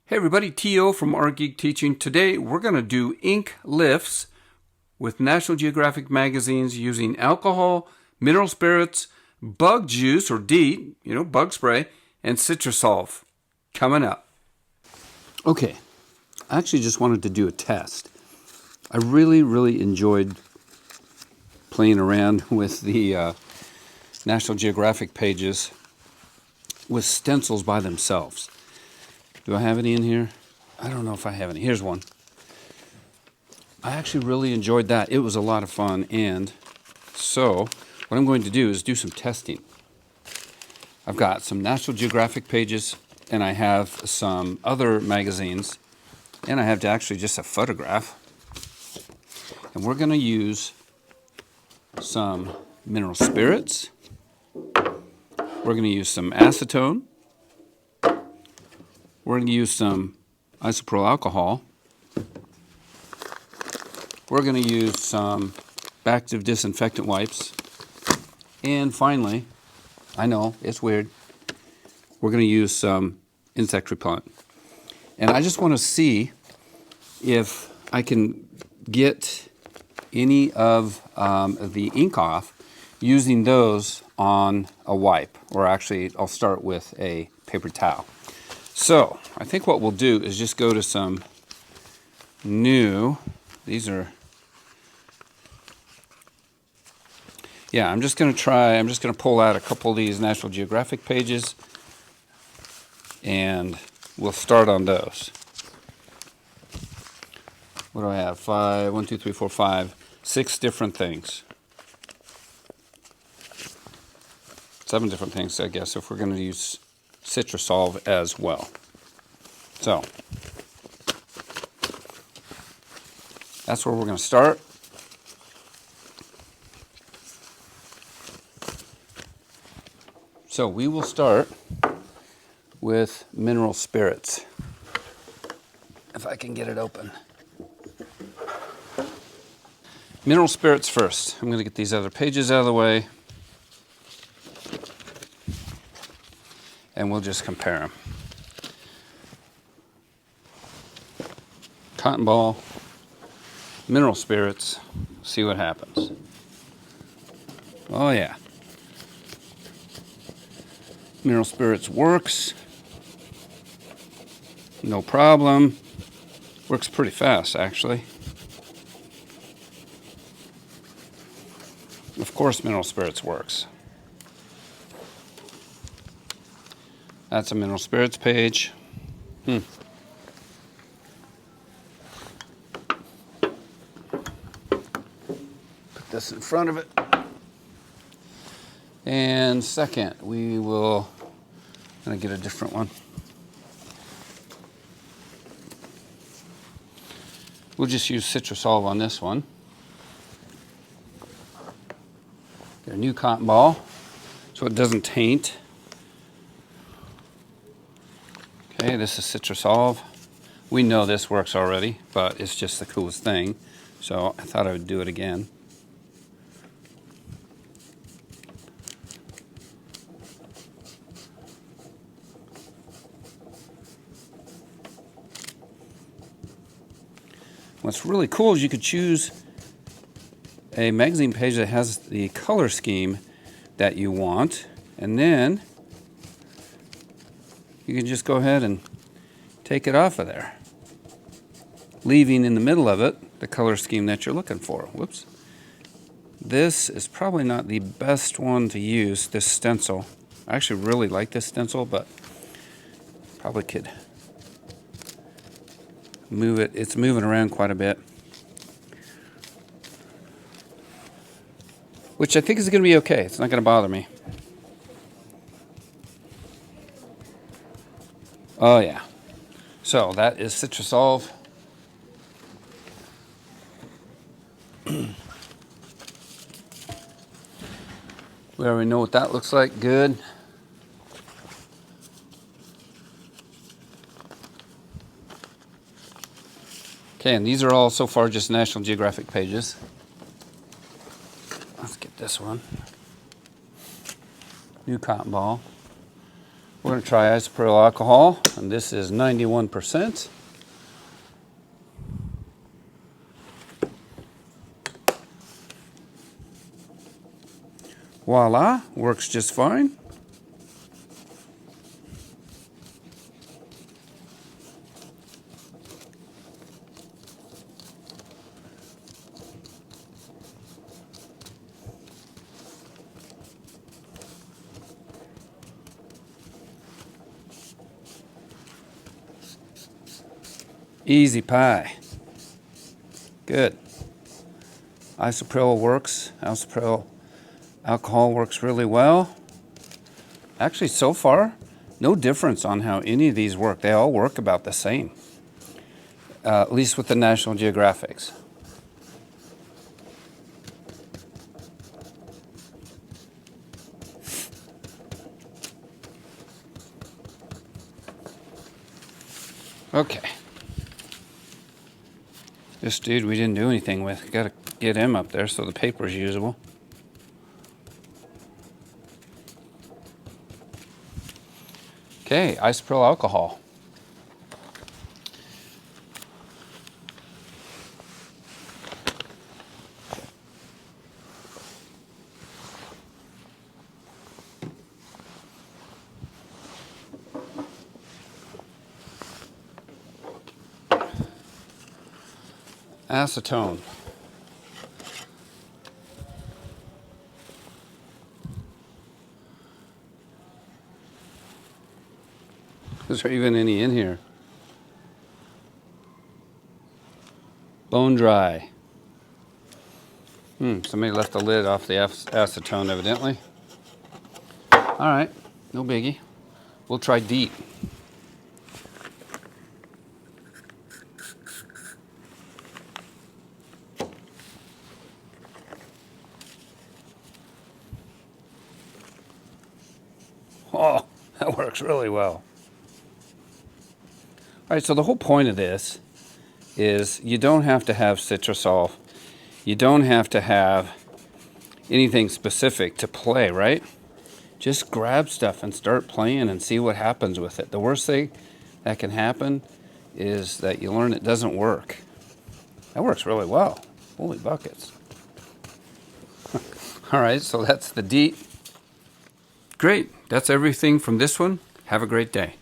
Hey everybody, T.O. from Art Geek Teaching. Today we're going to do ink lifts with National Geographic magazines using alcohol, mineral spirits, bug juice or DEET, bug spray, and citrisolv. Coming up. Okay, I actually just wanted to do a test. I really enjoyed playing around with the National Geographic pages with stencils by themselves. Do I have any in here? I don't know if I have any. Here's one. I actually really enjoyed that. It was a lot of fun. And so what I'm going to do is do some testing. I've got some National Geographic pages, and I have some other magazines, and I have actually just a photograph. And we're going to use some mineral spirits. We're going to use some acetone. We're going to use some isopryl alcohol. We're going to use some active disinfectant wipes. And finally, I know, it's weird, we're going to use some insect repellent. And I just want to see if I can get any of the ink off using those on a wipe. Or actually, I'll start with a paper towel. So, I think what we'll do is just go to some new, I'm just going to pull out a couple of these National Geographic pages, and we'll start on those. What do I have? 1, 2, 3, 4, 5, 6 different things. 7 different things, I guess, if we're going to use citrisolv as well. So that's where we're going to start. So we will start with mineral spirits. If I can get it open. Mineral spirits first. I'm going to get these other pages out of the way, and we'll just compare them. Cotton ball, mineral spirits, see what happens. Oh yeah. Mineral spirits works. No problem. Works pretty fast, actually. Of course mineral spirits works. That's a mineral spirits page. Put this in front of it. And second, I'm going to get a different one. We'll just use citrisolv on this one. Get a new cotton ball so it doesn't taint. Okay, this is citrisolv. We know this works already, but it's just the coolest thing. So I thought I would do it again. What's really cool is you could choose a magazine page that has the color scheme that you want, and then you can just go ahead and take it off of there, leaving in the middle of it the color scheme that you're looking for. Whoops. This is probably not the best one to use, this stencil. I actually really like this stencil, but probably could move it. It's moving around quite a bit, which I think is going to be okay. It's not going to bother me. Oh yeah. So that is citrisolv. We already know what that looks like. Good. Okay, and these are all so far just National Geographic pages. Let's get this one. New cotton ball. We're going to try isopryl alcohol, and this is 91%. Voila, works just fine. Easy pie. Good. Isopryl works. Isopryl alcohol works really well. Actually, so far, no difference on how any of these work. They all work about the same, at least with the National Geographics. Okay. This dude we didn't do anything with. Got to get him up there so the paper's usable. Okay, isopryl alcohol. Acetone. Is there even any in here? Bone dry. Somebody left the lid off the acetone evidently. Alright, no biggie. We'll try DEET. Oh, that works really well. All right, so the whole point of this is you don't have to have citrisolv. You don't have to have anything specific to play, right? Just grab stuff and start playing and see what happens with it. The worst thing that can happen is that you learn it doesn't work. That works really well. Holy buckets. All right, so that's the DEET. Great. That's everything from this one. Have a great day.